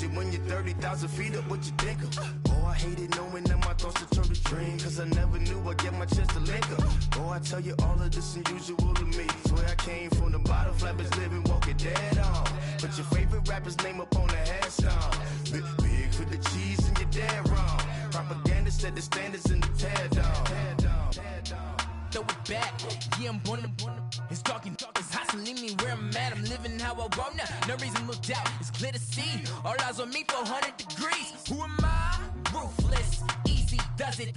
Imagine when you're 30,000 feet up, what you think of? Oh, I hated knowing that my thoughts would turn to dream, cause I never knew I'd get my chance to link up. Oh, I tell you all of this unusual to me. Swear I came from the bottom, flappers living, walking dead on. But your favorite rapper's name up on the headstone. Big for the cheese and you're dead wrong. Propaganda set the standards in the tear down. Throw it back, yeah, I'm born to. It's talking, it's hustling me where I'm at. I'm living how I want now. No reason to doubt, it's clear to see. All eyes on me, 400 degrees. Who am I? Ruthless, easy, does it.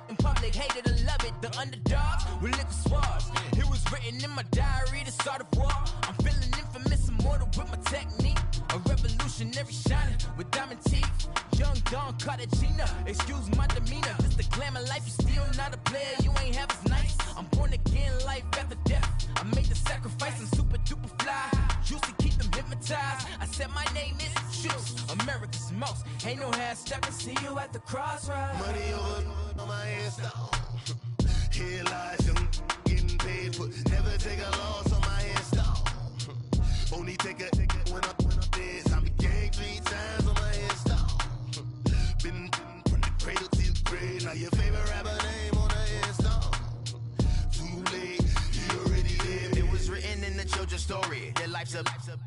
In public, hate it or love it. The underdogs with liquor swabs. It was written in my diary to start a war. I'm feeling infamous, immortal with my technique. A revolutionary shining with diamond teeth. Young Don Cartagena, excuse my demeanor. This the glamour life, you still not a player, you ain't half as nice. I'm born again, life after death. I made the sacrifice, I'm super duper fly. Used to keep them hypnotized. I said my name is Juice, America's most. Ain't no half stepping, see you at the crossroads. Money over on my headstone. Here lies young, getting paid for. Never take a loss on my headstone. Only take a when I'm dead. I be gang 3 times on my headstone. Been from the cradle to the grave. Now your favorite rapper name on the headstone. Too late, you already dead. It was written in the children's story. Your life's a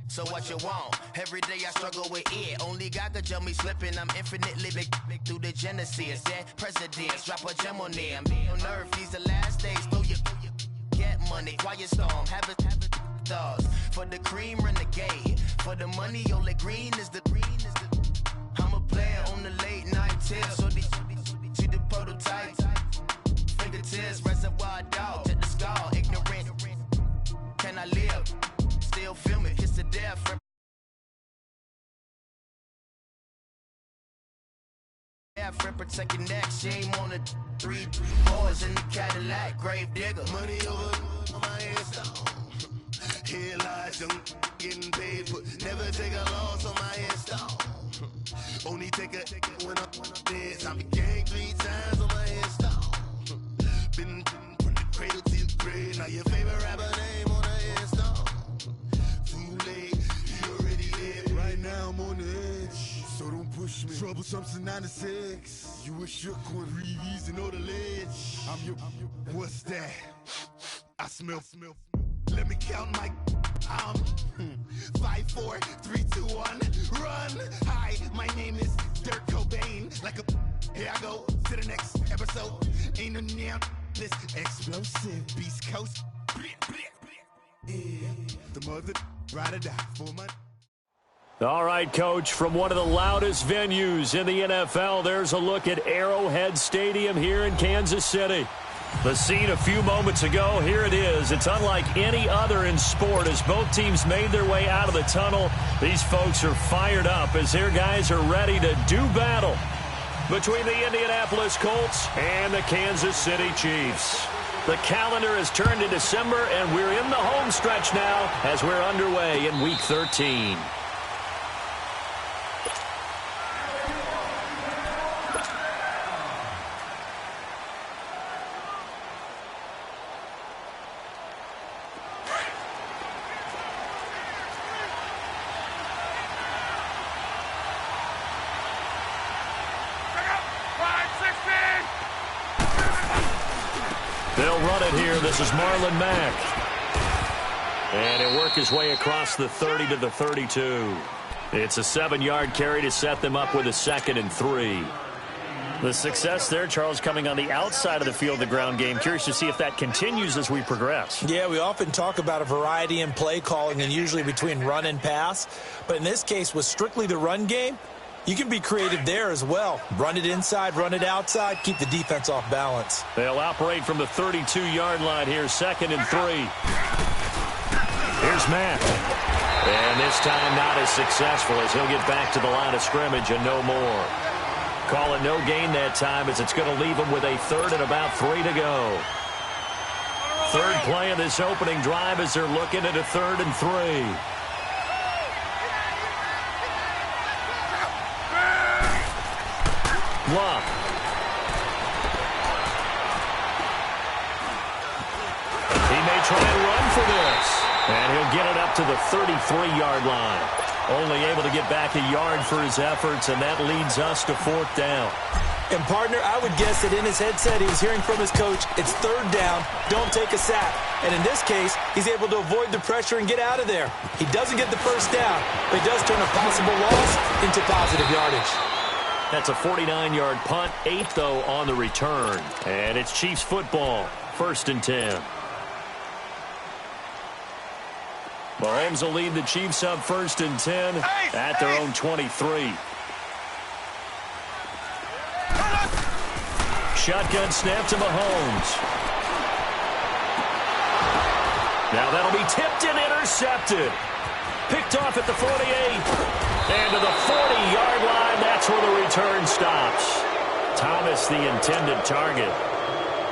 so what you want. Every day I struggle with it. Only God could jump me slipping. I'm infinitely big through the genesis. Dead presidents, drop a gem on them. On earth, these the last days. Throw your get money. Quiet storm, have it dogs. For the cream, renegade. For the money, only green is the I'm a player on the late night tips. So these see the prototype. Fingertips, reservoir dog. Check the skull, ignorant. Can I live? Still film it, kiss the death. Friend protect your neck, shame on the 3 boys in the Cadillac, grave digger. Money over on my headstone. Here lies young, getting paid for. Never take a loss on my headstone. Only take a when I'm dead. I be gang 3 times on my headstone. Been from the cradle to the grave. Now your favorite rapper name on the headstone. Too late, you already dead. Right now I'm on the edge, so don't push me. Troublesome since 96. You a shook one, breeze and know the ledge. I'm your, what's that? I smell. Let me count my 5, 4, 3, 2, 1, run. Hi, my name is Dirk Cobain. Like a here I go to the next episode. Ain't no damn this explosive Beast Coast. Yeah, the mother ride or die for my. All right, Coach, from one of the loudest venues in the NFL, there's a look at Arrowhead Stadium here in Kansas City. The scene a few moments ago, here it is. It's unlike any other in sport as both teams made their way out of the tunnel. These folks are fired up as their guys are ready to do battle between the Indianapolis Colts and the Kansas City Chiefs. The calendar has turned to December, and we're in the home stretch now as we're underway in Week 13. They'll run it here. This is Marlon Mack. And he'll work his way across the 30 to the 32. It's a 7-yard carry to set them up with a 2nd and 3. The success there, Charles, coming on the outside of the field, the ground game. Curious to see if that continues as we progress. Yeah, we often talk about a variety in play calling and usually between run and pass. But in this case, with strictly the run game, you can be creative there as well. Run it inside, run it outside, keep the defense off balance. They'll operate from the 32-yard line here, 2nd and 3. Here's Mack. And this time not as successful as he'll get back to the line of scrimmage and no more. Call it no gain that time as it's going to leave him with a 3rd and about 3 to go. Third play of this opening drive as they're looking at a 3rd and 3. Luck. He may try and run for this. And he'll get it up to the 33-yard line. Only able to get back a yard for his efforts, and that leads us to 4th down. And, partner, I would guess that in his headset he was hearing from his coach, it's 3rd down, don't take a sack. And in this case, he's able to avoid the pressure and get out of there. He doesn't get the 1st down, but he does turn a possible loss into positive yardage. That's a 49-yard punt, 8, though, on the return. And it's Chiefs football, 1st and 10. Mahomes will lead the Chiefs up 1st and 10 at their own 23. Shotgun snap to Mahomes. Now that'll be tipped and intercepted. Picked off at the 48. And to the 40-yard line, that's where the return stops. Thomas, the intended target.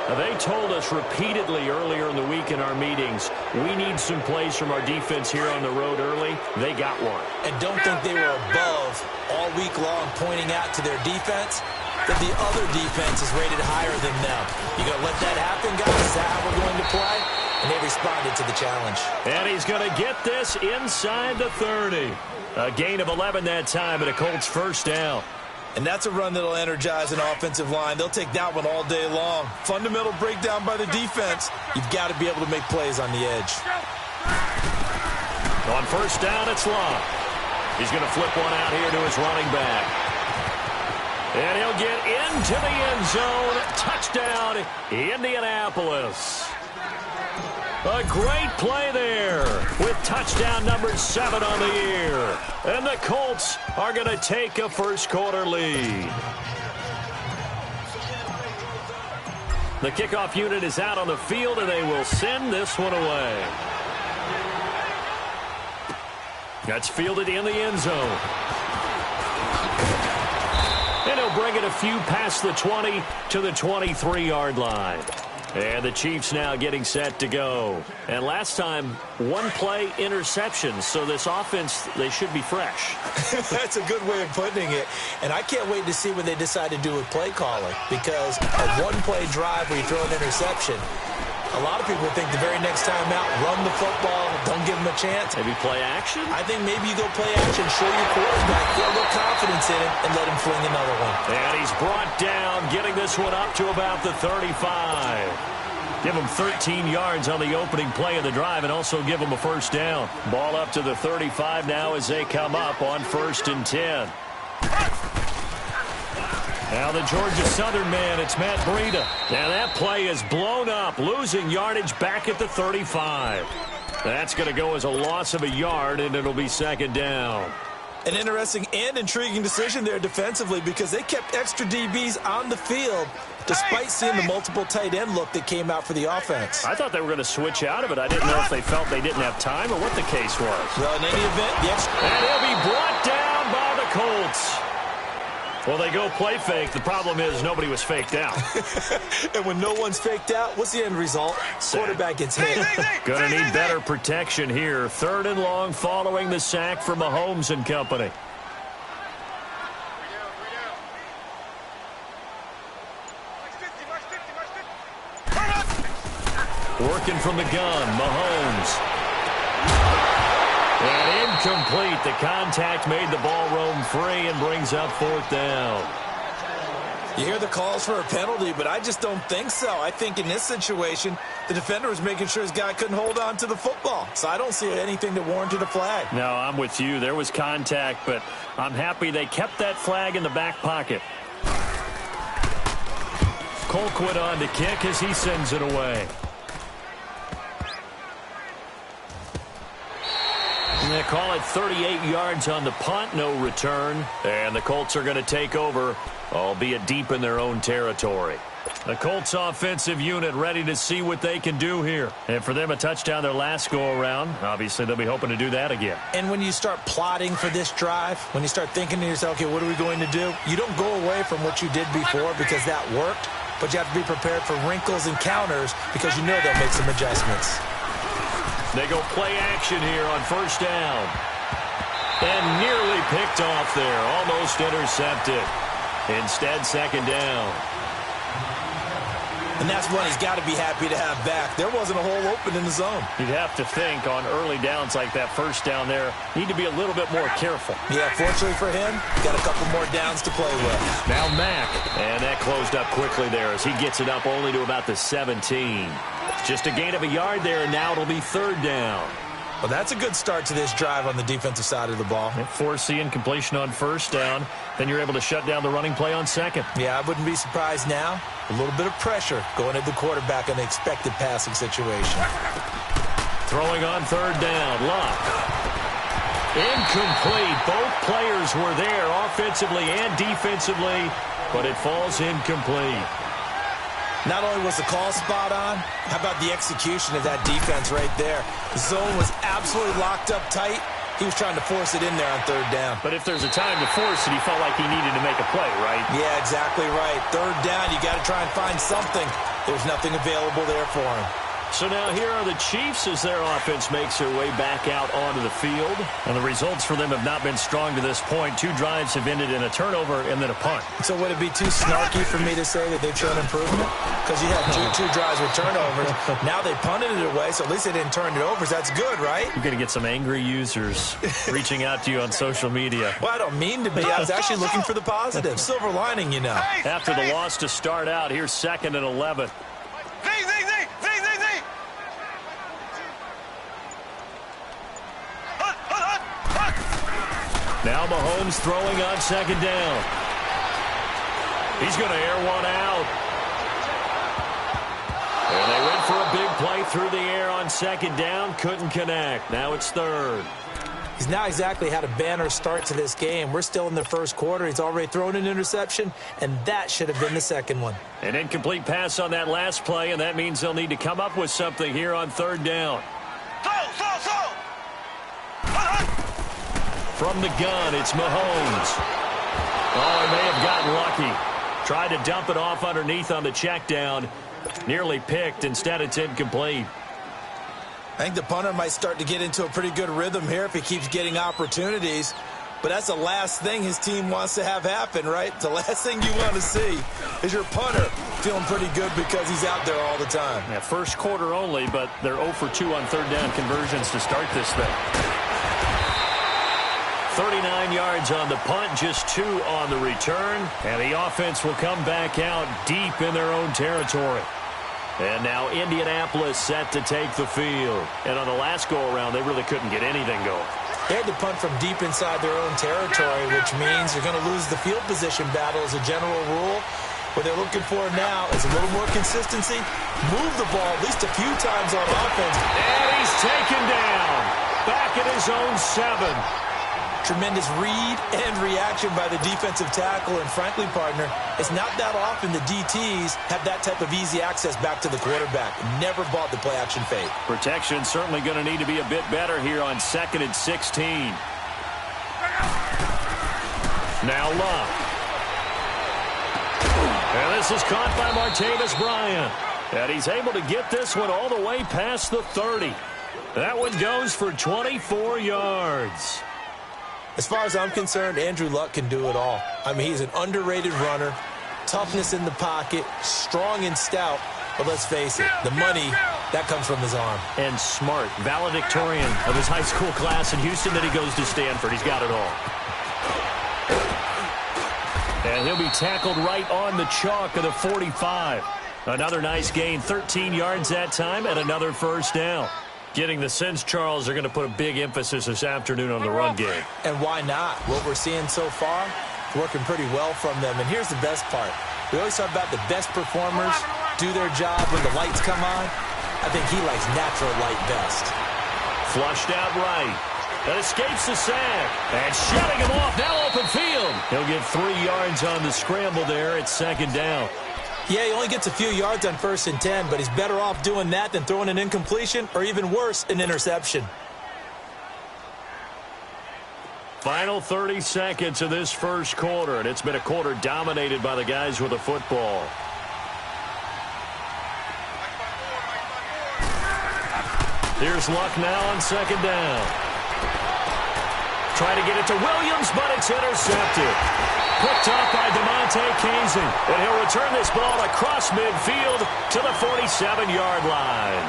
Now, they told us repeatedly earlier in the week in our meetings, we need some plays from our defense here on the road early. They got one. And don't think they were above all week long pointing out to their defense that the other defense is rated higher than them. You going to let that happen, guys? Is that how we're going to play? And they responded to the challenge. And he's going to get this inside the 30. A gain of 11 that time, and a Colts 1st down. And that's a run that'll energize an offensive line. They'll take that one all day long. Fundamental breakdown by the defense. You've got to be able to make plays on the edge. On 1st down, it's Love. He's going to flip one out here to his running back. And he'll get into the end zone. Touchdown, Indianapolis. A great play there with touchdown number 7 on the year. And the Colts are going to take a first-quarter lead. The kickoff unit is out on the field, and they will send this one away. That's fielded in the end zone. And he'll bring it a few past the 20 to the 23-yard line. And the Chiefs now getting set to go. And last time, 1 play interception. So this offense, they should be fresh. That's a good way of putting it. And I can't wait to see what they decide to do with play calling. Because a 1-play drive where you throw an interception, a lot of people think the very next time out, run the football, don't give them a chance. Maybe play action? I think maybe you go play action, show your quarterback, get a little confidence in him, and let him fling another one. And he's brought down, getting this one up to about the 35. Give him 13 yards on the opening play of the drive and also give him a 1st down. Ball up to the 35 now as they come up on 1st and 10. Now the Georgia Southern man, it's Matt Breida. And that play is blown up, losing yardage back at the 35. That's going to go as a loss of a yard, and it'll be 2nd down. An interesting and intriguing decision there defensively because they kept extra DBs on the field despite seeing the multiple tight end look that came out for the offense. I thought they were going to switch out of it. I didn't know if they felt they didn't have time or what the case was. Well, in any event, the extra... And he'll be brought down by the Colts. Well, they go play fake. The problem is nobody was faked out. And when no one's faked out, what's the end result? Quarterback gets hit. Gonna need better protection here. 3rd and long following the sack from Mahomes and company. Working from the gun, Mahomes. And incomplete. The contact made the ball roam free and brings up 4th down. You hear the calls for a penalty, but I just don't think so. I think in this situation, the defender was making sure his guy couldn't hold on to the football. So I don't see anything that warranted a flag. No, I'm with you. There was contact, but I'm happy they kept that flag in the back pocket. Colquitt on to kick as he sends it away. And they call it 38 yards on the punt, no return. And the Colts are going to take over, albeit deep in their own territory. The Colts offensive unit ready to see what they can do here. And for them, a touchdown their last go-around. Obviously, they'll be hoping to do that again. And when you start plotting for this drive, when you start thinking to yourself, okay, what are we going to do? You don't go away from what you did before because that worked, but you have to be prepared for wrinkles and counters because you know they'll make some adjustments. They go play action here on 1st down. And nearly picked off there. Almost intercepted. Instead, 2nd down. And that's one he's got to be happy to have back. There wasn't a hole open in the zone. You'd have to think on early downs like that first down there, need to be a little bit more careful. Yeah, fortunately for him, got a couple more downs to play with. Now Mack. And that closed up quickly there as he gets it up only to about the 17. Just a gain of a yard there, and now it'll be third down. Well, that's a good start to this drive on the defensive side of the ball. Force the incompletion on first down. Then you're able to shut down the running play on second. Yeah, I wouldn't be surprised now. A little bit of pressure going at the quarterback in the expected passing situation. Throwing on third down. Luck. Incomplete. Both players were there offensively and defensively, but it falls incomplete. Not only was the call spot on, how about the execution of that defense right there? The zone was absolutely locked up tight. He was trying to force it in there on third down. But if there's a time to force it, he felt like he needed to make a play, right? Yeah, exactly right. Third down, you got to try and find something. There's nothing available there for him. So now here are the Chiefs as their offense makes their way back out onto the field. And the results for them have not been strong to this point. 2 drives have ended in a turnover and then a punt. So would it be too snarky for me to say that they've shown improvement? Because you had two drives with turnovers. Now they punted it away, so at least they didn't turn it over. So that's good, right? You're going to get some angry users reaching out to you on social media. Well, I don't mean to be. I was actually looking for the positive. Silver lining, you know. After the loss to start out, here's 2nd and 11. Now Mahomes throwing on second down. He's going to air one out. And they went for a big play through the air on second down. Couldn't connect. Now it's third. He's not exactly had a banner start to this game. We're still in the first quarter. He's already thrown an interception, and that should have been the second one. An incomplete pass on that last play, and that means they'll need to come up with something here on third down. From the gun, it's Mahomes. Oh, he may have gotten lucky. Tried to dump it off underneath on the check down. Nearly picked. Instead, it's incomplete. I think the punter might start to get into a pretty good rhythm here if he keeps getting opportunities. But that's the last thing his team wants to have happen, right? The last thing you want to see is your punter feeling pretty good because he's out there all the time. Yeah, first quarter only, but they're 0 for 2 on third down conversions to start this thing. 39 yards on the punt, just 2 on the return. And the offense will come back out deep in their own territory. And now Indianapolis set to take the field. And on the last go-around, they really couldn't get anything going. They had to punt from deep inside their own territory, which means you're going to lose the field position battle as a general rule. What they're looking for now is a little more consistency. Move the ball at least a few times on offense. And he's taken down. Back at his own 7. Tremendous read and reaction by the defensive tackle. And frankly, partner, it's not that often the DTs have that type of easy access back to the quarterback. Never bought the play-action fake. Protection certainly going to need to be a bit better here on 2nd and 16. Now Luck. And this is caught by Martavis Bryant. And he's able to get this one all the way past the 30. That one goes for 24 yards. As far as I'm concerned, Andrew Luck can do it all. I mean, he's an underrated runner, toughness in the pocket, strong and stout. But let's face it, the money, that comes from his arm. And smart, valedictorian of his high school class in Houston, then he goes to Stanford. He's got it all. And he'll be tackled right on the chalk of the 45. Another nice gain, 13 yards that time, and another first down. Getting the sense, Charles, they're going to put a big emphasis this afternoon on the run game. And why not? What we're seeing so far, working pretty well from them. And here's the best part. We always talk about the best performers do their job when the lights come on. I think he likes natural light best. Flushed out right. That escapes the sack. And shutting him off. Now open field. He'll get 3 yards on the scramble there at second down. Yeah, he only gets a few yards on 1st and 10, but he's better off doing that than throwing an incompletion or even worse, an interception. Final 30 seconds of this first quarter, and it's been a quarter dominated by the guys with the football. Here's Luck now on second down. Trying to get it to Williams, but it's intercepted. Picked off by take Casey. And he'll return this ball across midfield to the 47-yard line.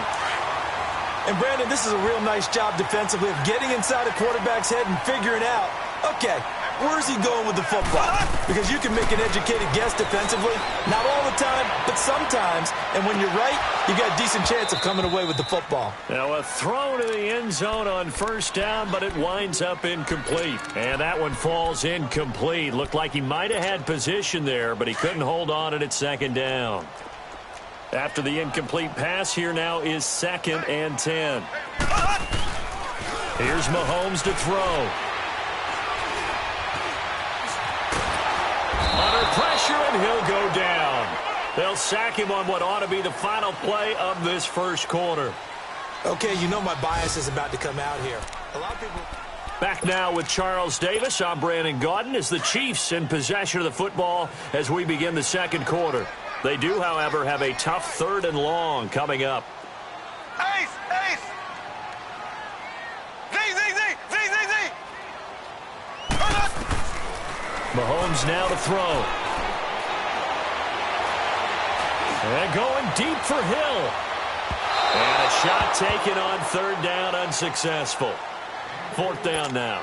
And, Brandon, this is a real nice job defensively of getting inside a quarterback's head and figuring out, okay, where's he going with the football? Because you can make an educated guess defensively. Not all the time, but sometimes. And when you're right, you got a decent chance of coming away with the football. Now a throw to the end zone on first down, but it winds up incomplete. And that one falls incomplete. Looked like he might have had position there, but he couldn't hold on at second down. After the incomplete pass, here now is 2nd and 10. Here's Mahomes to throw. Under pressure, and he'll go down. They'll sack him on what ought to be the final play of this first quarter. Okay, you know my bias is about to come out here. A lot of people... Back now with Charles Davis. I'm Brandon Gaudin as the Chiefs in possession of the football as we begin the second quarter. They do, however, have a tough 3rd and long coming up. Ace! Ace! Z! Mahomes now to throw. And going deep for Hill. And a shot taken on 3rd down, unsuccessful. 4th down now.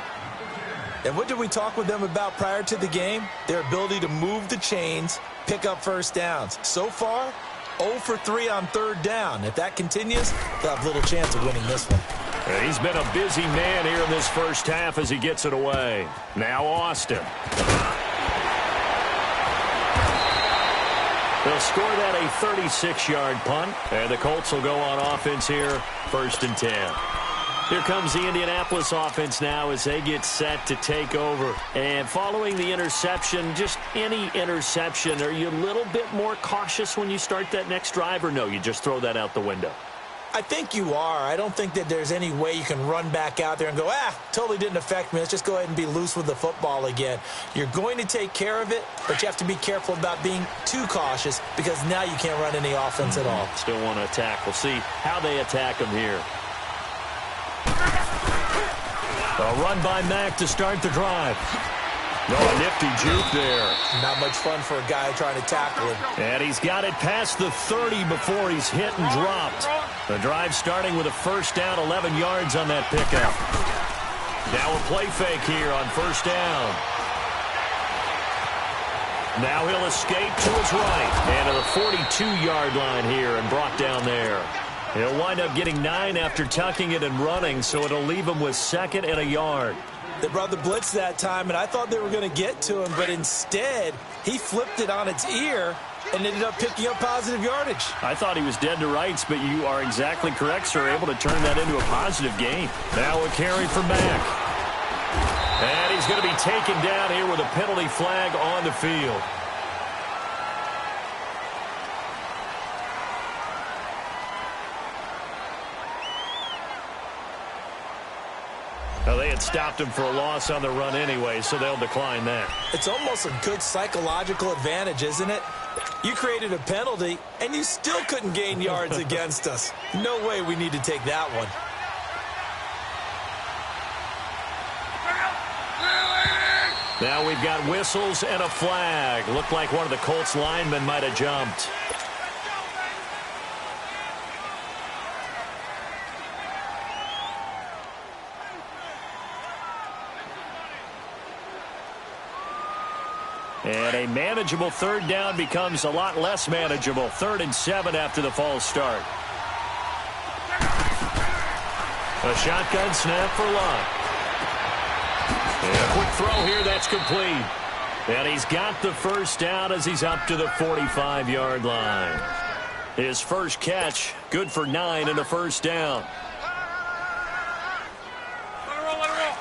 And what did we talk with them about prior to the game? Their ability to move the chains, pick up first downs. So far, 0 for 3 on 3rd down. If that continues, they'll have little chance of winning this one. And he's been a busy man here in this first half as he gets it away. Now Austin. They'll score that a 36-yard punt, and the Colts will go on offense here, 1st and 10. Here comes the Indianapolis offense now as they get set to take over. And following the interception, just any interception, are you a little bit more cautious when you start that next drive, or no, you just throw that out the window? I think you are. I don't think that there's any way you can run back out there and go, totally didn't affect me. Let's just go ahead and be loose with the football again. You're going to take care of it, but you have to be careful about being too cautious because now you can't run any offense at all. Still want to attack. We'll see how they attack them here. A run by Mack to start the drive. No, a nifty juke there. Not much fun for a guy trying to tackle him. And he's got it past the 30 before he's hit and dropped. The drive starting with a 1st down, 11 yards on that pickup. Now a play fake here on 1st down. Now he'll escape to his right. And to the 42-yard line here and brought down there. He'll wind up getting 9 after tucking it and running, so it'll leave him with 2nd and a yard. They brought the blitz that time, and I thought they were going to get to him, but instead, he flipped it on its ear and ended up picking up positive yardage. I thought he was dead to rights, but you are exactly correct, sir. Able to turn that into a positive gain. Now a carry for Mack. And he's going to be taken down here with a penalty flag on the field. Now, they had stopped him for a loss on the run anyway, so they'll decline that. It's almost a good psychological advantage, isn't it? You created a penalty, and you still couldn't gain yards against us. No way we need to take that one. Now we've got whistles and a flag. Looked like one of the Colts linemen might have jumped. And a manageable 3rd down becomes a lot less manageable. 3rd and 7 after the false start. A shotgun snap for Luck. And a quick throw here, that's complete. And he's got the 1st down as he's up to the 45-yard line. His first catch, good for 9 and a 1st down.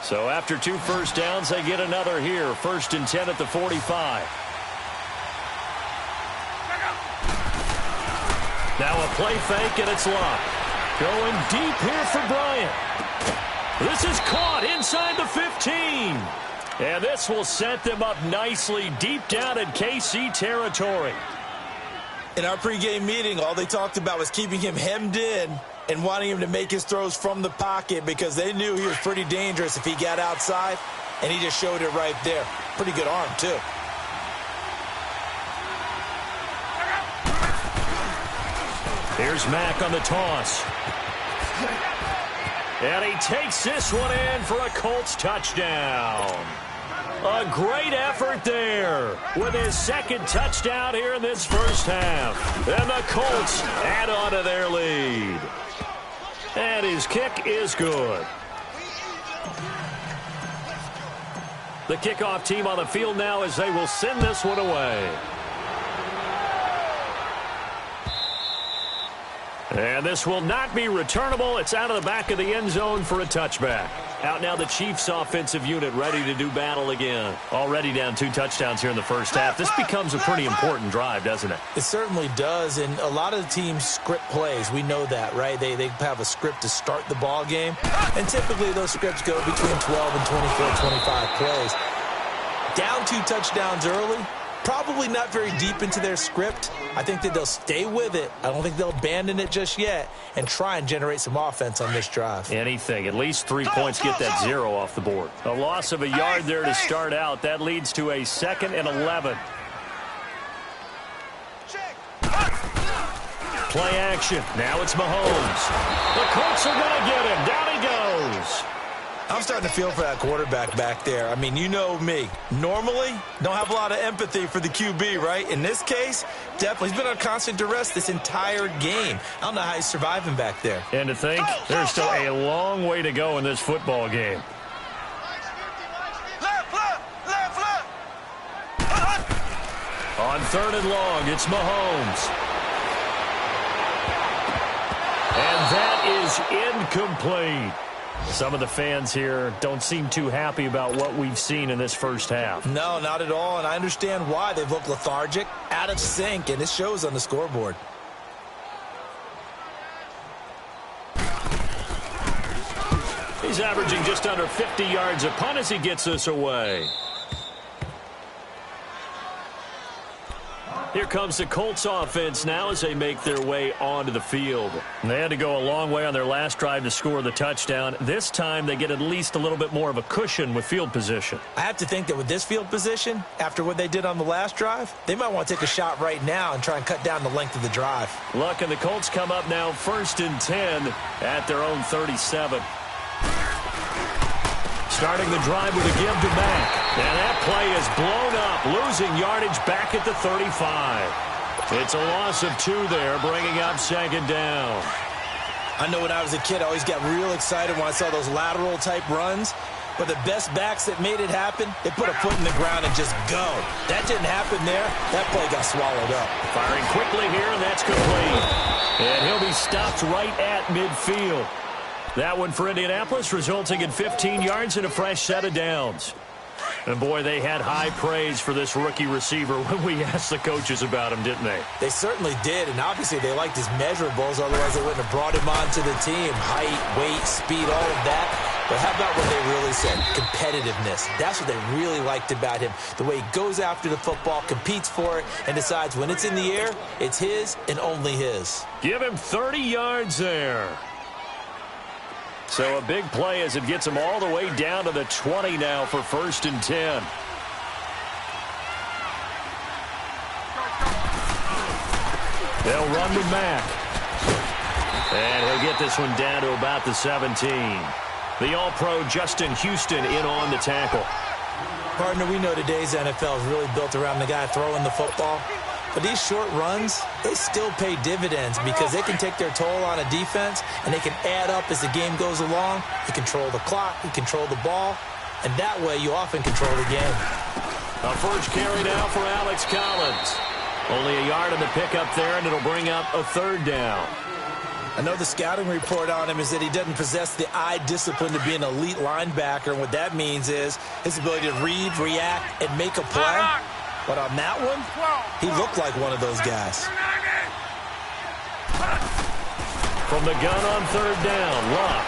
So after 2 first downs, they get another here. 1st and 10 at the 45. Now a play fake, and it's Luck. Going deep here for Bryant. This is caught inside the 15. And this will set them up nicely deep down in KC territory. In our pregame meeting, all they talked about was keeping him hemmed in and wanting him to make his throws from the pocket because they knew he was pretty dangerous if he got outside, and he just showed it right there. Pretty good arm, too. Here's Mack on the toss. And he takes this one in for a Colts touchdown. A great effort there with his second touchdown here in this first half. And the Colts add on to their lead. And his kick is good. The kickoff team on the field now as they will send this one away. And this will not be returnable. It's out of the back of the end zone for a touchback. Out now the Chiefs offensive unit ready to do battle again. Already down 2 touchdowns here in the first half. This becomes a pretty important drive, doesn't it? It certainly does, and a lot of the teams script plays. We know that, right? They have a script to start the ball game, and typically those scripts go between 12 and 24, 25 plays. Down 2 touchdowns early. Probably not very deep into their script. I think that they'll stay with it. I don't think they'll abandon it just yet and try and generate some offense on this drive. Anything. At least 3 points, get that 0 off the board. A loss of a yard there to start out. That leads to a 2nd and 11. Play action. Now it's Mahomes. The Colts are going to get him. Down he goes. I'm starting to feel for that quarterback back there. I mean, you know me. Normally, don't have a lot of empathy for the QB, right? In this case, definitely. He's been on constant duress this entire game. I don't know how he's surviving back there. And to think, there's still a long way to go in this football game. On 3rd and long, it's Mahomes. And that is incomplete. Some of the fans here don't seem too happy about what we've seen in this first half. No, not at all, and I understand why. They've looked lethargic, out of sync, and it shows on the scoreboard. He's averaging just under 50 yards a punt as he gets this away. Here comes the Colts offense now as they make their way onto the field. They had to go a long way on their last drive to score the touchdown. This time they get at least a little bit more of a cushion with field position. I have to think that with this field position, after what they did on the last drive, they might want to take a shot right now and try and cut down the length of the drive. Luck and the Colts come up now 1st and 10 at their own 37. Starting the drive with a give to Mack. And that play is blown up, losing yardage back at the 35. It's a loss of 2 there, bringing up 2nd down. I know when I was a kid, I always got real excited when I saw those lateral-type runs. But the best backs that made it happen, they put a foot in the ground and just go. That didn't happen there. That play got swallowed up. Firing quickly here, and that's complete. And he'll be stopped right at midfield. That one for Indianapolis, resulting in 15 yards and a fresh set of downs. And, boy, they had high praise for this rookie receiver when we asked the coaches about him, didn't they? They certainly did, and obviously they liked his measurables. Otherwise, they wouldn't have brought him onto the team. Height, weight, speed, all of that. But how about what they really said? Competitiveness. That's what they really liked about him. The way he goes after the football, competes for it, and decides when it's in the air, it's his and only his. Give him 30 yards there. So a big play as it gets him all the way down to the 20 now for 1st and 10. They'll run to Mack. And he'll get this one down to about the 17. The All-Pro Justin Houston in on the tackle. Partner, we know today's NFL is really built around the guy throwing the football. But these short runs, they still pay dividends because they can take their toll on a defense and they can add up as the game goes along. You control the clock, you control the ball, and that way you often control the game. A first carry now for Alex Collins. Only a yard on the pickup there, and it'll bring up a 3rd down. I know the scouting report on him is that he doesn't possess the eye discipline to be an elite linebacker, and what that means is his ability to read, react, and make a play. But on that one, he looked like one of those guys. From the gun on 3rd down, Luck.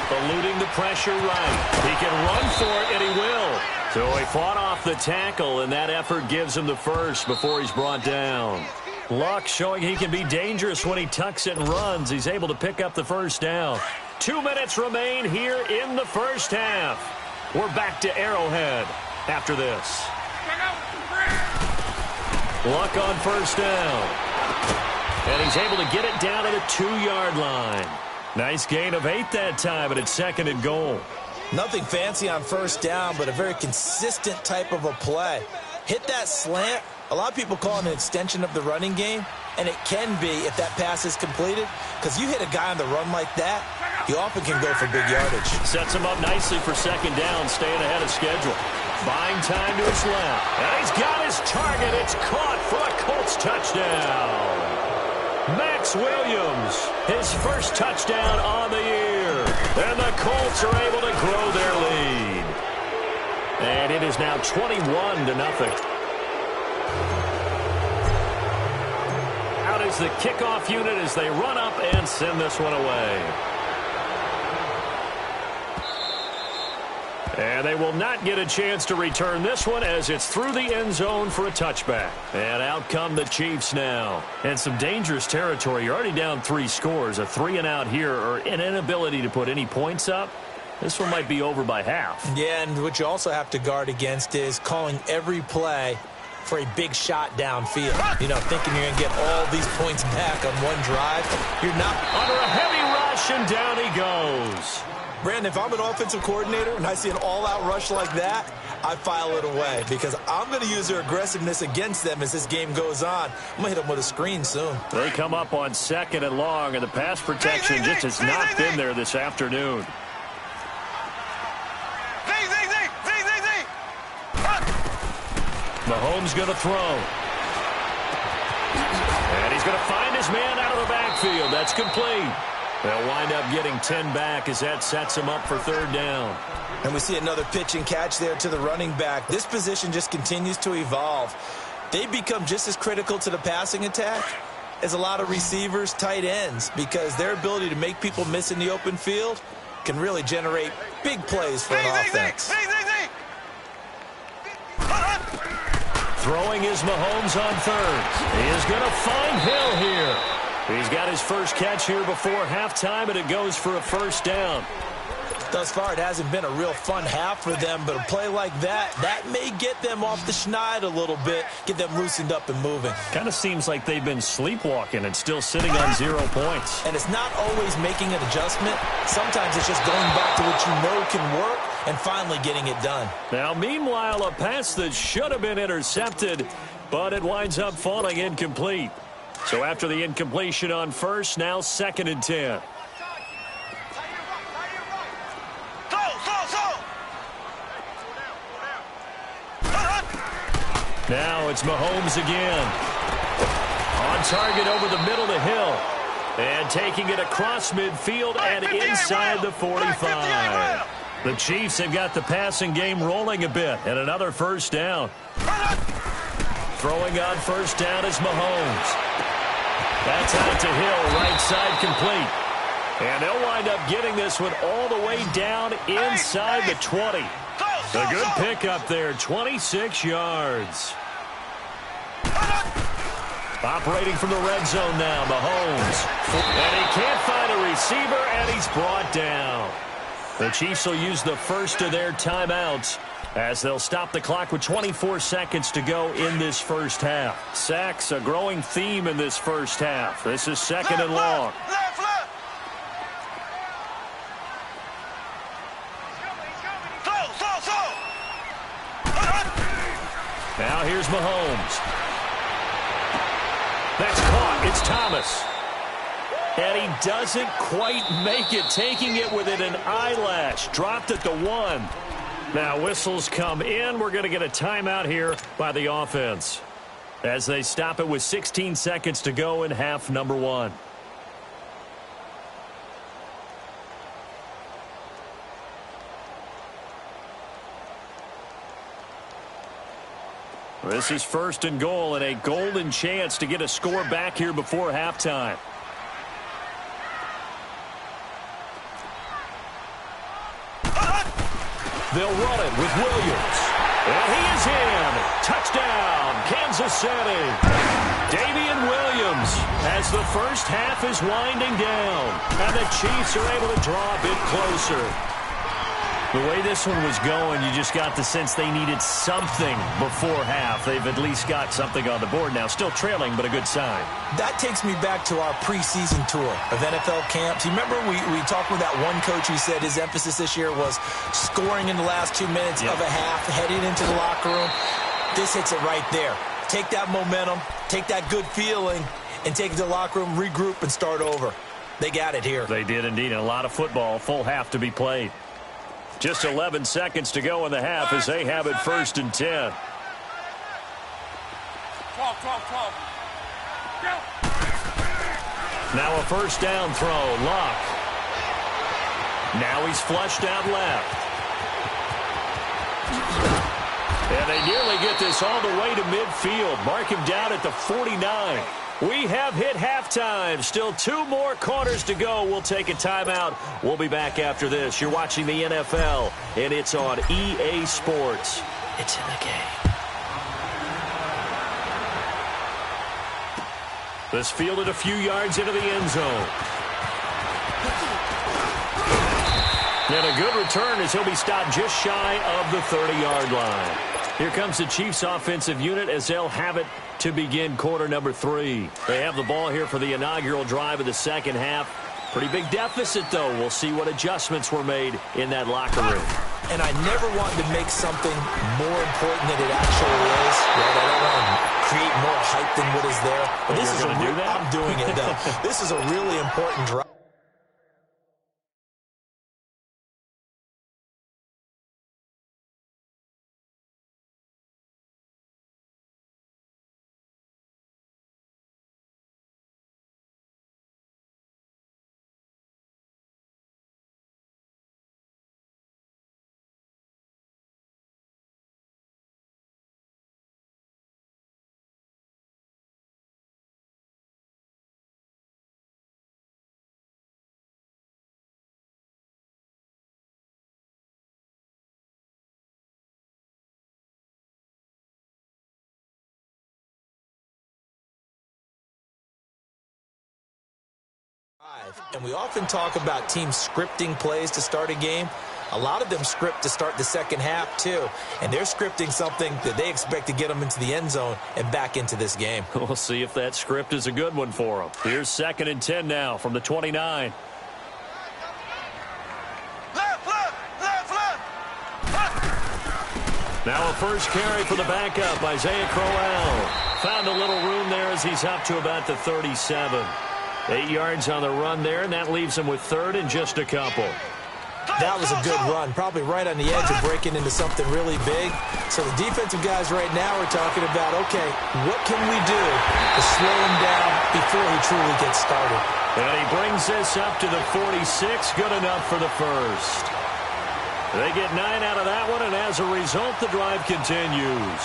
Eluding the pressure right. He can run for it, and he will. So he fought off the tackle, and that effort gives him the first before he's brought down. Luck showing he can be dangerous when he tucks it and runs. He's able to pick up the 1st down. 2 minutes remain here in the first half. We're back to Arrowhead after this. Luck on 1st down. And he's able to get it down to the 2-yard line. Nice gain of 8 that time, but it's 2nd and goal. Nothing fancy on first down, but a very consistent type of a play. Hit that slant. A lot of people call it an extension of the running game, and it can be if that pass is completed, because you hit a guy on the run like that, he often can go for big yardage. Sets him up nicely for 2nd down, staying ahead of schedule. Buying time to his left. And he's got his target. It's caught for a Colts touchdown. Max Williams, his first touchdown on the year. And the Colts are able to grow their lead. And it is now 21-0. Out is the kickoff unit as they run up and send this one away. And they will not get a chance to return this one as it's through the end zone for a touchback. And out come the Chiefs now. And some dangerous territory. You're already down 3 scores. A 3-and-out here or an inability to put any points up. This one might be over by half. Yeah, and what you also have to guard against is calling every play for a big shot downfield. You know, thinking you're going to get all these points back on one drive. You're not. Under a heavy rush, and down he goes. Brandon, if I'm an offensive coordinator and I see an all-out rush like that, I file it away because I'm going to use their aggressiveness against them as this game goes on. I'm going to hit them with a screen soon. They come up on 2nd and long, and the pass protection just has not been there this afternoon. Mahomes going to throw. And he's going to find his man out of the backfield. That's complete. They'll wind up getting 10 back as that sets him up for 3rd down. And we see another pitch and catch there to the running back. This position just continues to evolve. They become just as critical to the passing attack as a lot of receivers, tight ends, because their ability to make people miss in the open field can really generate big plays for an offense. Throwing is Mahomes on 3rd. He is going to find Hill here. He's got his first catch here before halftime, and it goes for a 1st down. Thus far, it hasn't been a real fun half for them, but a play like that may get them off the schneid a little bit, get them loosened up and moving. Kind of seems like they've been sleepwalking and still sitting on 0 points. And it's not always making an adjustment. Sometimes it's just going back to what you know can work and finally getting it done. Now, meanwhile, a pass that should have been intercepted, but it winds up falling incomplete. So after the incompletion on 1st, now 2nd and 10. Now it's Mahomes again. On target over the middle to Hill. And taking it across midfield and inside the 45. The Chiefs have got the passing game rolling a bit. And another 1st down. Throwing on 1st down is Mahomes. That's out to Hill, right side complete. And they'll wind up getting this one all the way down inside the 20. A good pickup there, 26 yards. Operating from the red zone now, Mahomes. And he can't find a receiver, and he's brought down. The Chiefs will use the first of their timeouts as they'll stop the clock with 24 seconds to go in this first half. Sacks, a growing theme in this first half. This is 2nd and long. Now here's Mahomes. That's caught. It's Thomas. And he doesn't quite make it, taking it within an eyelash. Dropped at the 1. Now whistles come in. We're going to get a timeout here by the offense as they stop it with 16 seconds to go in half number 1. This is 1st and goal and a golden chance to get a score back here before halftime. They'll run it with Williams. And he is in. Touchdown, Kansas City. Davian Williams as the first half is winding down. And the Chiefs are able to draw a bit closer. The way this one was going, you just got the sense they needed something before half. They've at least got something on the board now. Still trailing, but a good sign. That takes me back to our preseason tour of NFL camps. You remember we talked with that one coach who said his emphasis this year was scoring in the last 2 minutes of a half, heading into the locker room. This hits it right there. Take that momentum, take that good feeling, and take it to the locker room, regroup, and start over. They got it here. They did indeed. A lot of football, full half to be played. Just 11 seconds to go in the half as they have it 1st and 10. 12. Go. Now a first down throw. Luck. Now he's flushed out left. And they nearly get this all the way to midfield. Mark him down at the 49. We have hit halftime. Still 2 more quarters to go. We'll take a timeout. We'll be back after this. You're watching the NFL, and it's on EA Sports. It's in the game. This fielded a few yards into the end zone. And a good return as he'll be stopped just shy of the 30-yard line. Here comes the Chiefs offensive unit as they'll have it to begin quarter number 3. They have the ball here for the inaugural drive of the second half. Pretty big deficit, though. We'll see what adjustments were made in that locker room. And I never wanted to make something more important than it actually is. Right? I don't want to create more hype than what is there. But this is I'm doing it, though. This is a really important drive. And we often talk about teams scripting plays to start a game. A lot of them script to start the second half, too. And they're scripting something that they expect to get them into the end zone and back into this game. We'll see if that script is a good one for them. Here's 2nd and 10 now from the 29. Now a first carry for the backup, Isaiah Crowell. Found a little room there as he's up to about the 37. 8 yards on the run there, and that leaves him with 3rd and just a couple. That was a good run, probably right on the edge of breaking into something really big. So the defensive guys right now are talking about, okay, what can we do to slow him down before he truly gets started? And he brings this up to the 46, good enough for the first. They get 9 out of that one, and as a result, the drive continues.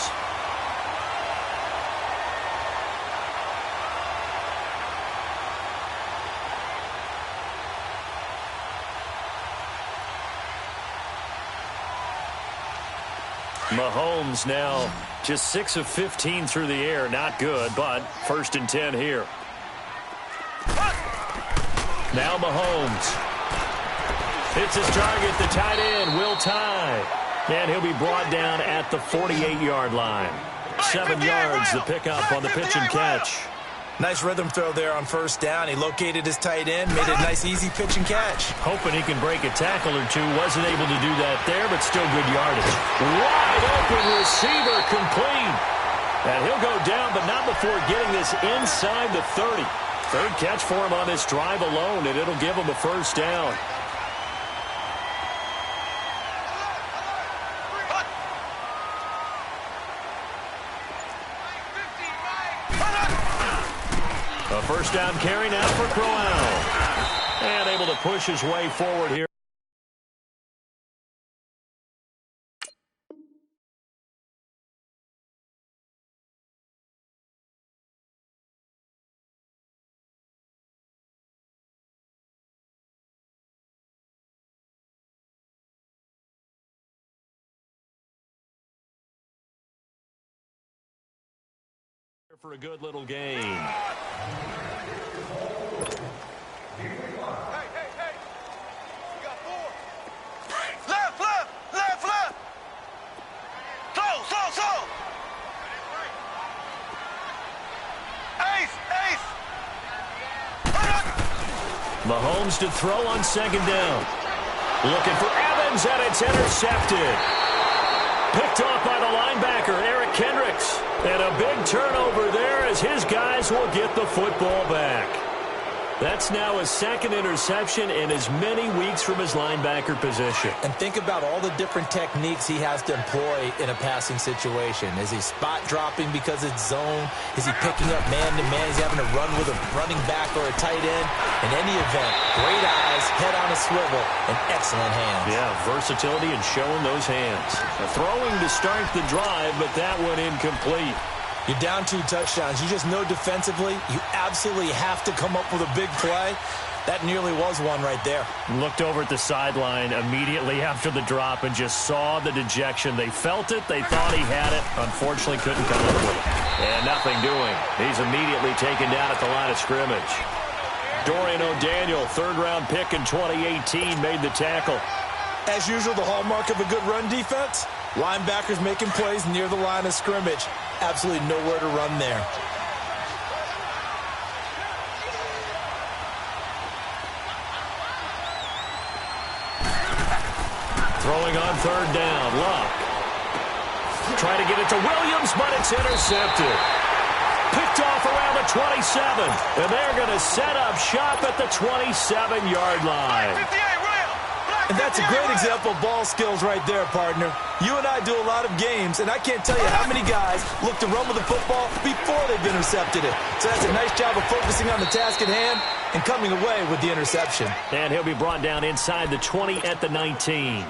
Mahomes now just 6 of 15 through the air. Not good, but 1st and 10 here. Now Mahomes. Hits his target, the tight end, Will Tye. And he'll be brought down at the 48-yard line. 7 yards, the pickup on the pitch and catch. Nice rhythm throw there on first down. He located his tight end, made a nice easy pitch and catch. Hoping he can break a tackle or two. Wasn't able to do that there, but still good yardage. Wide open receiver, complete. And he'll go down, but not before getting this inside the 30. 3rd catch for him on this drive alone, and it'll give him a first down. A first down carry now for Crowell. And able to push his way forward here. For a good little game. Mahomes to throw on second down. Looking for Evans, and it's intercepted. Picked off by the linebacker, Eric Kendricks. And a big turnover there as his guys will get the football back. That's now his second interception in as many weeks from his linebacker position. And think about all the different techniques he has to employ in a passing situation. Is he spot dropping because it's zone? Is he picking up man-to-man? Is he having to run with a running back or a tight end? In any event, great eyes, head on a swivel, and excellent hands. Yeah, versatility and showing those hands. Throwing to start the drive, but that one incomplete. You're down 2 touchdowns. You just know defensively you absolutely have to come up with a big play. That nearly was one right there. Looked over at the sideline immediately after the drop and just saw the dejection. They felt it. They thought he had it. Unfortunately, couldn't come up with it. And nothing doing. He's immediately taken down at the line of scrimmage. Dorian O'Daniel, third-round pick in 2018, made the tackle. As usual, the hallmark of a good run defense, linebackers making plays near the line of scrimmage. Absolutely nowhere to run there. Throwing on third down, Luck. Trying to get it to Williams, but it's intercepted. Picked off around the 27, and they're going to set up shop at the 27-yard line. And that's a great example of ball skills right there, partner. You and I do a lot of games, and I can't tell you how many guys look to run with the football before they've intercepted it. So that's a nice job of focusing on the task at hand and coming away with the interception. And he'll be brought down inside the 20 at the 19.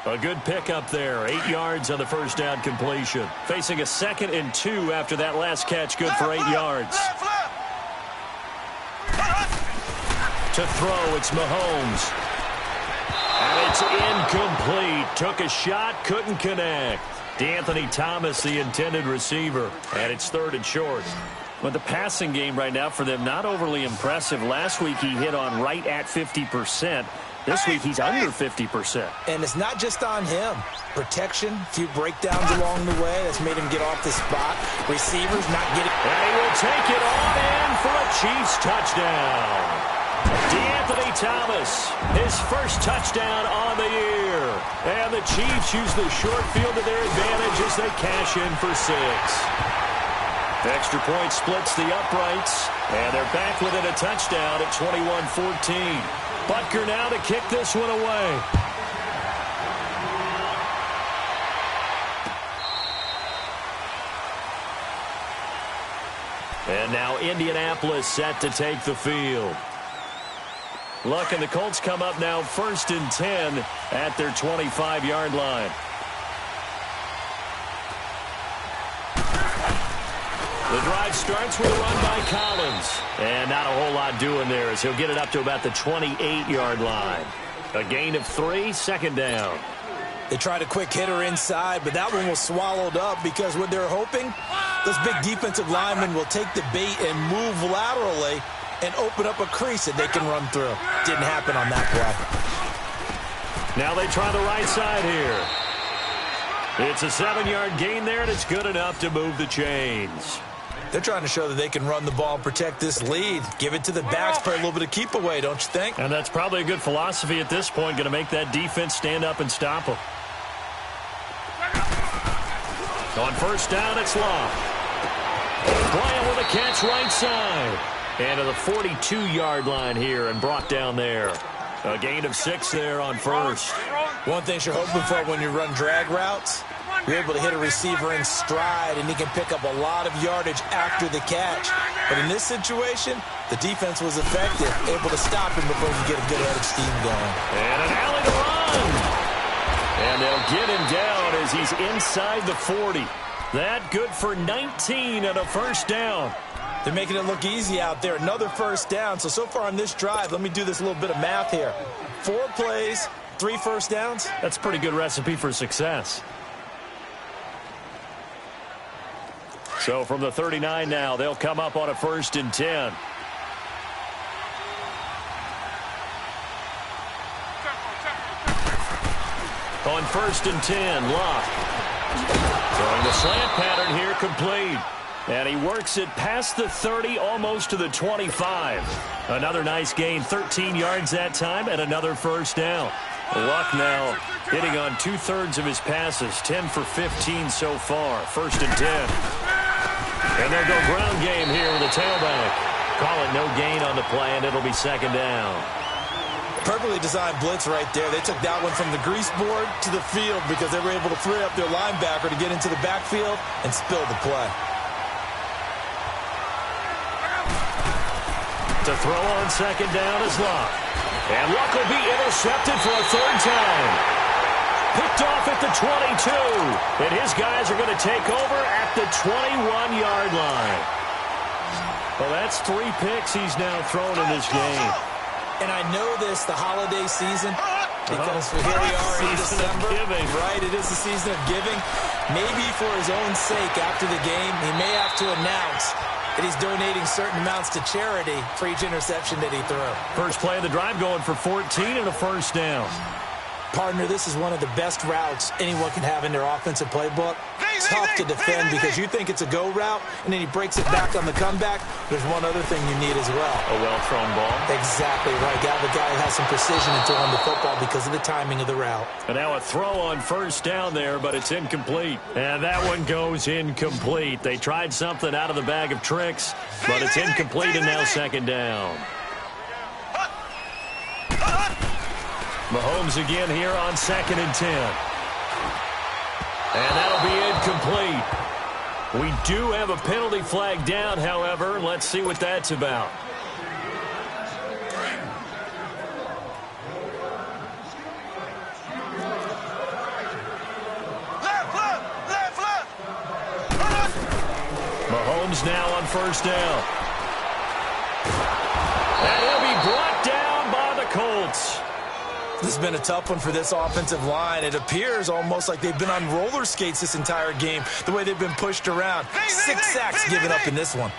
A good pickup there. 8 yards on the first down completion. Facing a 2nd and 2 after that last catch, good for 8 yards. To throw, it's Mahomes. And it's incomplete. Took a shot, couldn't connect. DeAnthony Thomas, the intended receiver. And it's 3rd and short. Well, the passing game right now for them, not overly impressive. Last week he hit on right at 50%. This week he's under 50%. And it's not just on him. Protection, a few breakdowns along the way. That's made him get off the spot. Receivers not getting... And he will take it on in for a Chiefs touchdown. DeAnthony Thomas, his first touchdown on the year. And the Chiefs use the short field to their advantage as they cash in for 6. Extra point splits the uprights, and they're back within a touchdown at 21-14. Butker now to kick this one away. And now Indianapolis set to take the field. Luck and the Colts come up now 1st and 10 at their 25-yard line. The drive starts with a run by Collins. And not a whole lot doing there as he'll get it up to about the 28-yard line. A gain of 3, 2nd down. They tried a quick hitter inside, but that one was swallowed up because what they're hoping, those big defensive linemen will take the bait and move laterally and open up a crease that they can run through. Didn't happen on that play. Now they try the right side here. It's a 7-yard gain there, and it's good enough to move the chains. They're trying to show that they can run the ball and protect this lead. Give it to the backs, play a little bit of keep away, don't you think? And that's probably a good philosophy at this point, going to make that defense stand up and stop them. On first down, it's Love. Bryant with a catch right side. And to the 42-yard line here and brought down there. A gain of 6 there on first. One thing you're hoping for when you run drag routes, you're able to hit a receiver in stride, and he can pick up a lot of yardage after the catch. But in this situation, the defense was effective, able to stop him before he could get a good head of steam going. And an alley to run. And they'll get him down as he's inside the 40. That good for 19 and a first down. They're making it look easy out there. Another first down. So far on this drive, let me do this little bit of math here. 4 plays, 3 first downs. That's a pretty good recipe for success. So from the 39 now, they'll come up on a 1st and 10. On 1st and 10, Luck. Throwing the slant pattern here complete. And he works it past the 30, almost to the 25. Another nice gain, 13 yards that time, and another first down. Luck now hitting on 2/3 of his passes, 10 for 15 so far. 1st and 10. And they'll go ground game here with the tailback. Call it no gain on the play, and it'll be 2nd down. Perfectly designed blitz right there. They took that one from the grease board to the field because they were able to free up their linebacker to get into the backfield and spill the play. To throw on 2nd down is Luck. And Luck will be intercepted for a 3rd time. Picked off at the 22. And his guys are going to take over at the 21-yard line. Well, that's 3 picks he's now thrown in this game. And I know this, the holiday season, because here we are in December. Giving. Right, it is the season of giving. Maybe for his own sake after the game, he may have to announce that he's donating certain amounts to charity for each interception that he threw. First play of the drive going for 14 and a 1st down. Partner, this is one of the best routes anyone can have in their offensive playbook. Tough to defend because you think it's a go route, and then he breaks it back on the comeback. There's one other thing you need as well. A well-thrown ball. Exactly right. Got the guy who has some precision in throwing the football because of the timing of the route. And now a throw on 1st down there, but it's incomplete. And that one goes incomplete. They tried something out of the bag of tricks, but it's incomplete and now 2nd down. Mahomes again here on 2nd and 10. And that'll be incomplete. We do have a penalty flag down, however. Let's see what that's about. Mahomes now on 1st down. And he'll be brought down by the Colts. This has been a tough one for this offensive line. It appears almost like they've been on roller skates this entire game, the way they've been pushed around. 6 sacks given up in this one.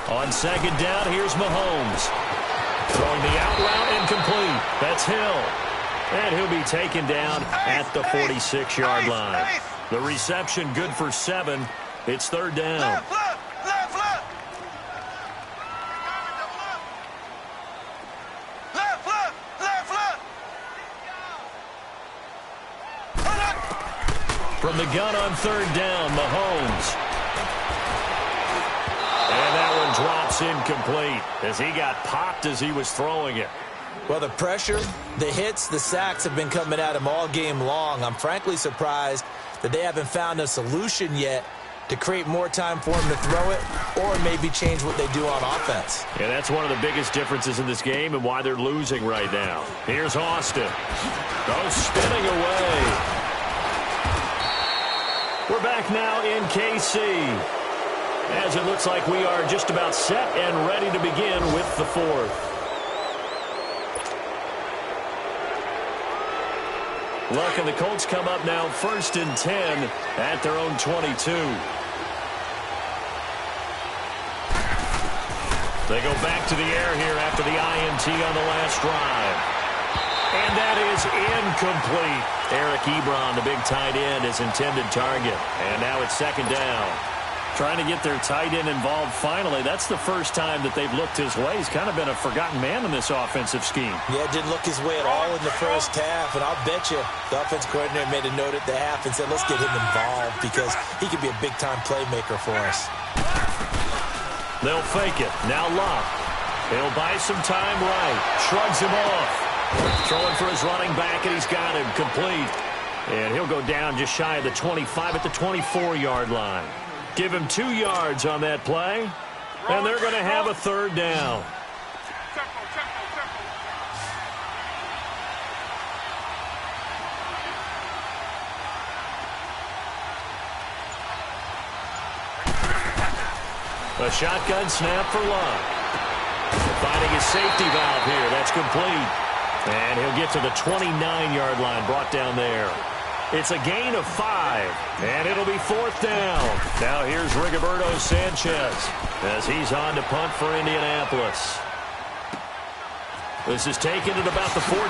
On 2nd down, here's Mahomes. Throwing the out route incomplete. That's Hill. And he'll be taken down at the 46-yard line. The reception good for 7. It's 3rd down. From the gun on 3rd down, Mahomes. And that one drops incomplete as he got popped as he was throwing it. Well, the pressure, the hits, the sacks have been coming at him all game long. I'm frankly surprised that they haven't found a solution yet to create more time for him to throw it or maybe change what they do on offense. Yeah, that's one of the biggest differences in this game and why they're losing right now. Here's Austin. Oh, spinning away. We're back now in KC, as it looks like we are just about set and ready to begin with the 4th. Luck and the Colts come up now 1st and 10 at their own 22. They go back to the air here after the INT on the last drive. And that is incomplete. Eric Ebron, the big tight end, is intended target. And now it's 2nd down. Trying to get their tight end involved finally. That's the first time that they've looked his way. He's kind of been a forgotten man in this offensive scheme. Yeah, didn't look his way at all in the first half. And I'll bet you the offense coordinator made a note at the half and said, let's get him involved because he could be a big-time playmaker for us. They'll fake it. Now Luck. He'll buy some time right. Shrugs him off. Throwing for his running back, and he's got him complete. And he'll go down just shy of the 25 at the 24-yard line. Give him 2 yards on that play, and they're going to have a 3rd down. A shotgun snap for Luck. Finding his safety valve here. That's complete. And he'll get to the 29-yard line, brought down there. It's a gain of 5, and it'll be 4th down. Now here's Rigoberto Sanchez as he's on to punt for Indianapolis. This is taken at about the 14.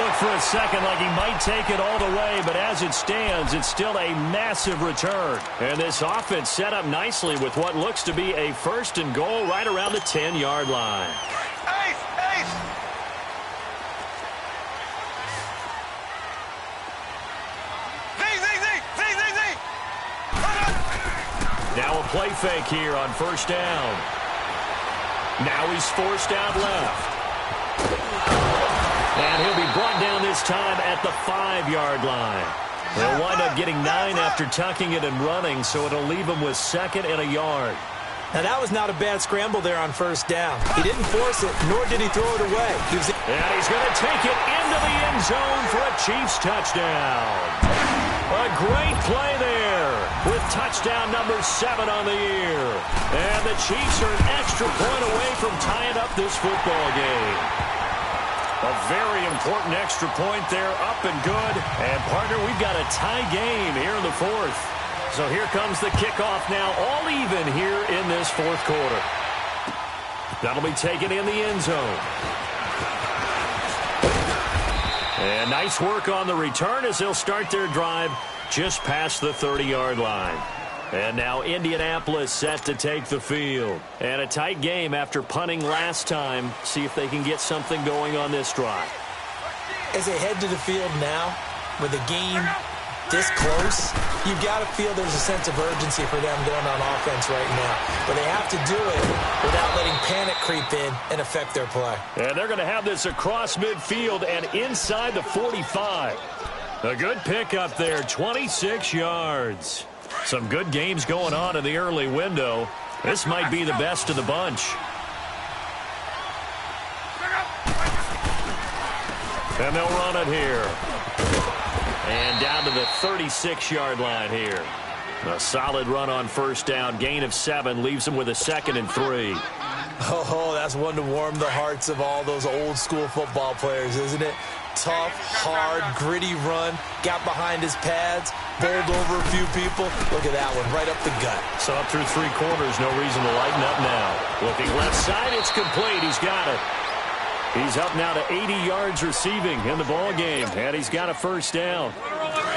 looked for a second like he might take it all the way, but as it stands, it's still a massive return. And this offense set up nicely with what looks to be a 1st and goal right around the 10-yard line. Now a play fake here on 1st down. Now he's forced out left. And he'll be brought down this time at the 5-yard line. They'll wind up getting 9 after tucking it and running, so it'll leave him with 2nd and a yard. Now, that was not a bad scramble there on 1st down. He didn't force it, nor did he throw it away. And he's going to take it into the end zone for a Chiefs touchdown. A great play there with touchdown number 7 on the year. And the Chiefs are an extra point away from tying up this football game. A very important extra point there, up and good. And, partner, we've got a tie game here in the 4th. So here comes the kickoff now, all even here in this 4th quarter. That'll be taken in the end zone. And nice work on the return as they'll start their drive just past the 30-yard line. And now Indianapolis set to take the field. And a tight game after punting last time. See if they can get something going on this drive. As they head to the field now, with the game this close, you've got to feel there's a sense of urgency for them going on offense right now. But they have to do it without letting panic creep in and affect their play. And they're going to have this across midfield and inside the 45. A good pickup there, 26 yards. Some good games going on in the early window. This might be the best of the bunch. And they'll run it here. And down to the 36-yard line here. A solid run on 1st down. Gain of 7 leaves them with a 2nd and 3. Oh, that's one to warm the hearts of all those old-school football players, isn't it? Tough, hard, gritty run. Got behind his pads, bowled over a few people. Look at that one, right up the gut. So up through 3 quarters, no reason to lighten up now. Looking left side, it's complete. He's got it. He's up now to 80 yards receiving in the ball game, and he's got a 1st down.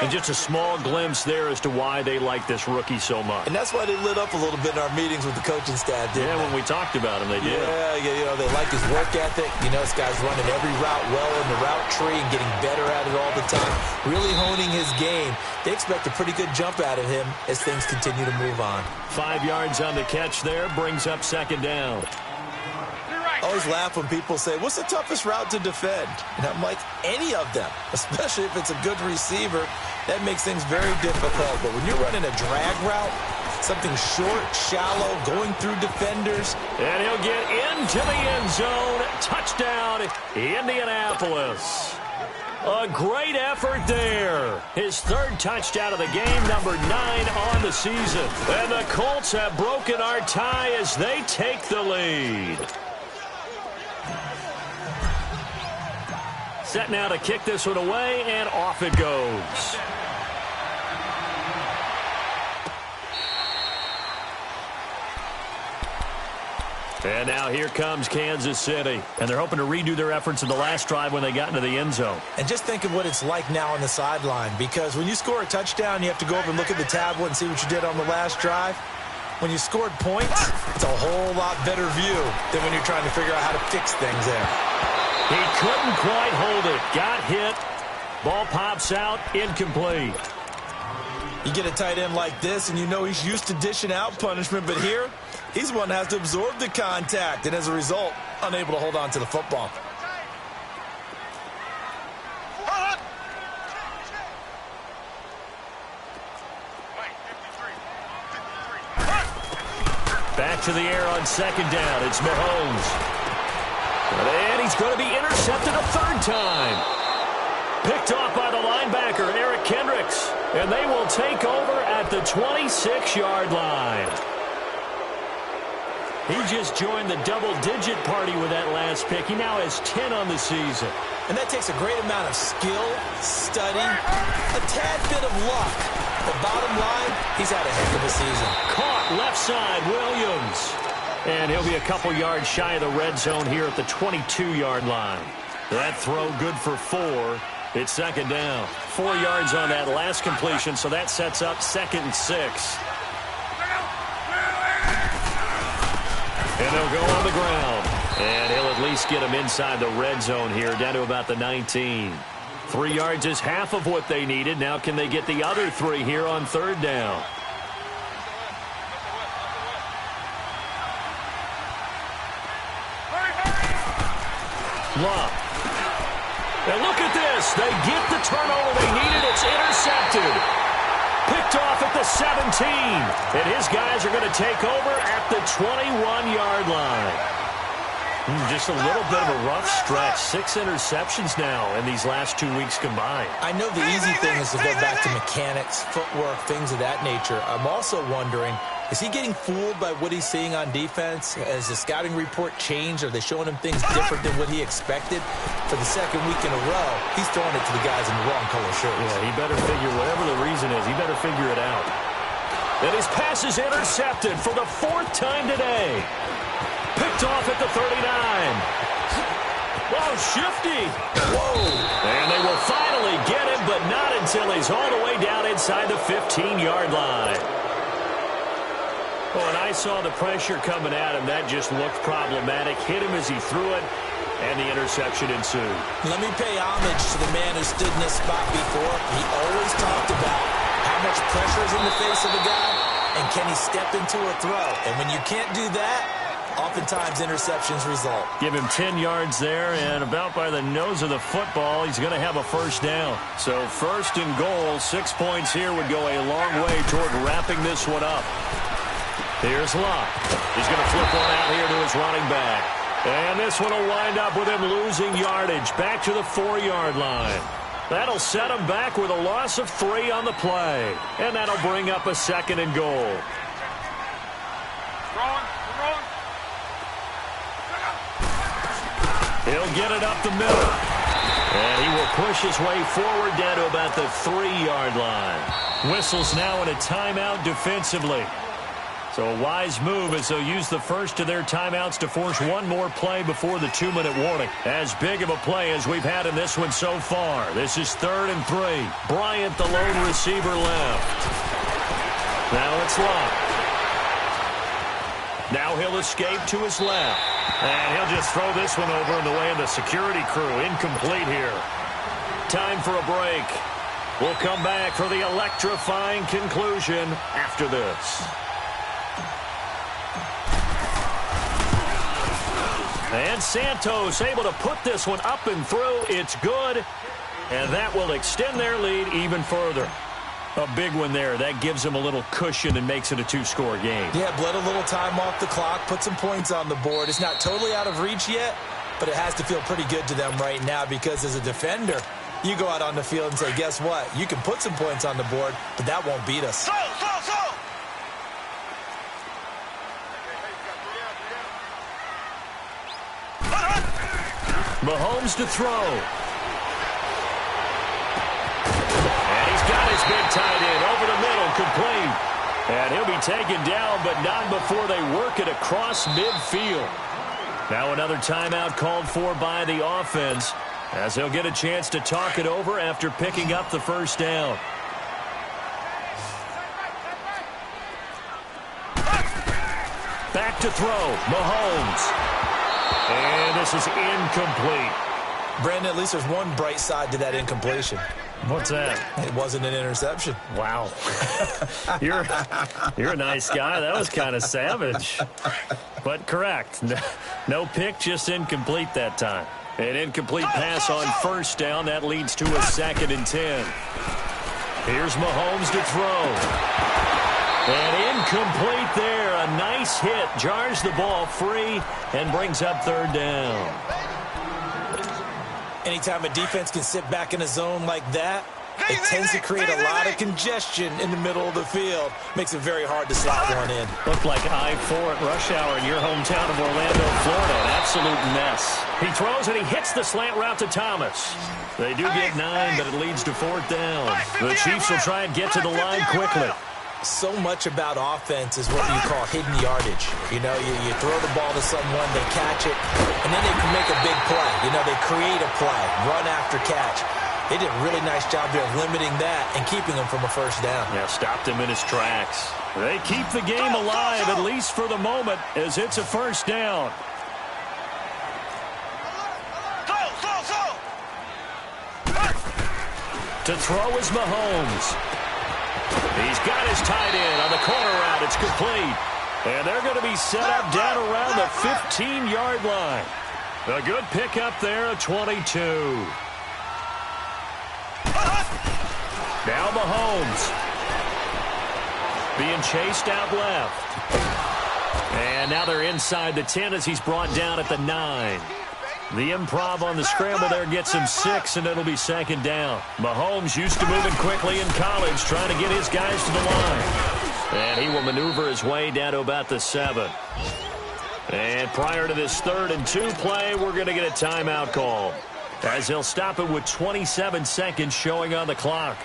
And just a small glimpse there as to why they like this rookie so much. And that's why they lit up a little bit in our meetings with the coaching staff, didn't they? When we talked about him, they did. Yeah, they like his work ethic. This guy's running every route well in the route tree and getting better at it all the time. Really honing his game. They expect a pretty good jump out of him as things continue to move on. 5 yards on the catch there, brings up 2nd down. I always laugh when people say, what's the toughest route to defend? And I'm like, any of them, especially if it's a good receiver. That makes things very difficult. But when you're running a drag route, something short, shallow, going through defenders. And he'll get into the end zone. Touchdown, Indianapolis. A great effort there. His 3rd touchdown of the game, number 9 on the season. And the Colts have broken our tie as they take the lead. Set now to kick this one away, and off it goes. And now here comes Kansas City. And they're hoping to redo their efforts in the last drive when they got into the end zone. And just think of what it's like now on the sideline. Because when you score a touchdown, you have to go over and look at the tablet and see what you did on the last drive. When you scored points, it's a whole lot better view than when you're trying to figure out how to fix things there. He couldn't quite hold it. Got hit. Ball pops out. Incomplete. You get a tight end like this, and you know he's used to dishing out punishment. But here, he's one that has to absorb the contact. And as a result, unable to hold on to the football. Back to the air on 2nd down. It's Mahomes. And he's going to be intercepted a 3rd time. Picked off by the linebacker, Eric Kendricks. And they will take over at the 26-yard line. He just joined the double-digit party with that last pick. He now has 10 on the season. And that takes a great amount of skill, study, a tad bit of luck. But bottom line, he's had a heck of a season. Caught left side, Williams. And he'll be a couple yards shy of the red zone here at the 22-yard line. That throw good for 4. It's second down. 4 yards on that last completion, so that sets up 2nd and 6. And they'll go on the ground. And he'll at least get them inside the red zone here, down to about the 19. 3 yards is half of what they needed. Now can they get the other 3 here on 3rd down? Love. And look at this. They get the turnover they needed. It's intercepted. Picked off at the 17. And his guys are going to take over at the 21-yard line. Just a little bit of a rough stretch. 6 interceptions now in these last 2 weeks combined. I know the easy thing is to go back to mechanics, footwork, things of that nature. I'm also wondering, is he getting fooled by what he's seeing on defense? Has the scouting report changed? Are they showing him things different than what he expected? For the 2nd week in a row, he's throwing it to the guys in the wrong color shirts. Yeah, he better figure, whatever the reason is, he better figure it out. And his pass is intercepted for the 4th time today. Picked off at the 39. Whoa, shifty. Whoa. And they will finally get him, but not until he's all the way down inside the 15-yard line. Oh, and I saw the pressure coming at him. That just looked problematic. Hit him as he threw it, and the interception ensued. Let me pay homage to the man who stood in this spot before. He always talked about how much pressure is in the face of a guy, and can he step into a throw. And when you can't do that, oftentimes interceptions result. Give him 10 yards there, and about by the nose of the football, he's going to have a 1st down. So 1st and goal, 6 points here would go a long way toward wrapping this one up. Here's Locke. He's going to flip one out here to his running back. And this one will wind up with him losing yardage back to the 4-yard line. That'll set him back with a loss of 3 on the play. And that'll bring up a 2nd and goal. He'll get it up the middle. And he will push his way forward down to about the 3-yard line. Whistles now in a timeout defensively. So a wise move as they'll use the first of their timeouts to force one more play before the 2-minute warning. As big of a play as we've had in this one so far. This is 3rd and 3. Bryant, the lone receiver, left. Now it's Locke. Now he'll escape to his left. And he'll just throw this one over in the way of the security crew. Incomplete here. Time for a break. We'll come back for the electrifying conclusion after this. And Santos able to put this one up and through. It's good. And that will extend their lead even further. A big one there. That gives them a little cushion and makes it a 2-score game. Yeah, bled a little time off the clock, put some points on the board. It's not totally out of reach yet, but it has to feel pretty good to them right now because as a defender, you go out on the field and say, guess what? You can put some points on the board, but that won't beat us. Mahomes to throw. And he's got his big tight end over the middle, complete. And he'll be taken down, but not before they work it across midfield. Now another timeout called for by the offense as they'll get a chance to talk it over after picking up the 1st down. Back to throw, Mahomes. And this is incomplete. Brandon, at least there's one bright side to that incompletion. What's that? It wasn't an interception. Wow. You're a nice guy. That was kind of savage. But correct. No pick, just incomplete that time. An incomplete pass on 1st down. That leads to a 2nd and 10. Here's Mahomes to throw. And incomplete there. A nice hit. Jars the ball free and brings up 3rd down. Anytime a defense can sit back in a zone like that, it tends to create a lot of congestion in the middle of the field. Makes it very hard to slot one in. Looked like I-4 at rush hour in your hometown of Orlando, Florida. An absolute mess. He throws and he hits the slant route to Thomas. They do get 9, but it leads to 4th down. The Chiefs will try and get to the line quickly. So much about offense is what you call hidden yardage. You know, you throw the ball to someone, they catch it, and then they can make a big play. You know, they create a play, run after catch. They did a really nice job there of limiting that and keeping him from a first down. Yeah, stopped him in his tracks. They keep the game alive, at least for the moment, as it's a first down. To throw is Mahomes. He's got his tight end on the corner route. It's complete. And they're going to be set up down around the 15-yard line. A good pickup there at 22. Now Mahomes. Being chased out left. And now they're inside the 10 as he's brought down at the 9. The improv on the scramble there gets him 6, and it'll be second down. Mahomes used to moving quickly in college, trying to get his guys to the line. And he will maneuver his way down to about the 7. And prior to this 3rd and 2 play, we're going to get a timeout call, as he'll stop it with 27 seconds showing on the clock.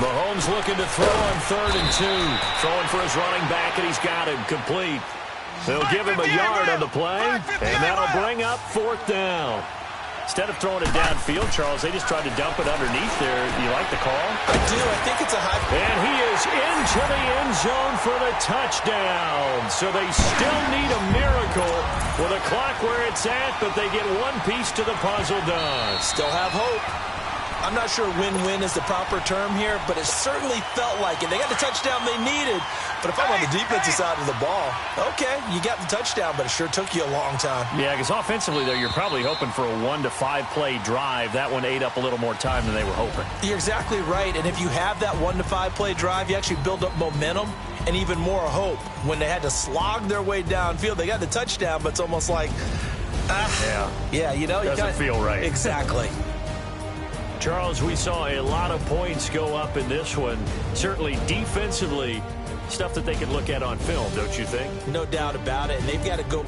Mahomes looking to throw on 3rd and 2. Throwing for his running back, and he's got him complete. They'll give him a yard on the play, and that'll bring up 4th down. Instead of throwing it downfield, Charles, they just tried to dump it underneath there. You like the call? I do. I think it's a high. And he is into the end zone for the touchdown. So they still need a miracle with a clock where it's at, but they get one piece to the puzzle done. Still have hope. I'm not sure win-win is the proper term here, but it certainly felt like it. They got the touchdown they needed, but if I'm on the defensive side of the ball, okay, you got the touchdown, but it sure took you a long time. Yeah, because offensively, though, you're probably hoping for a 1 to 5 play drive. That one ate up a little more time than they were hoping. You're exactly right, and if you have that 1 to 5 play drive, you actually build up momentum and even more hope. When they had to slog their way downfield, they got the touchdown, but it's almost like, yeah, you know, doesn't feel right. Exactly. Charles, we saw a lot of points go up in this one. Certainly defensively, stuff that they can look at on film, don't you think? No doubt about it, and they've got to go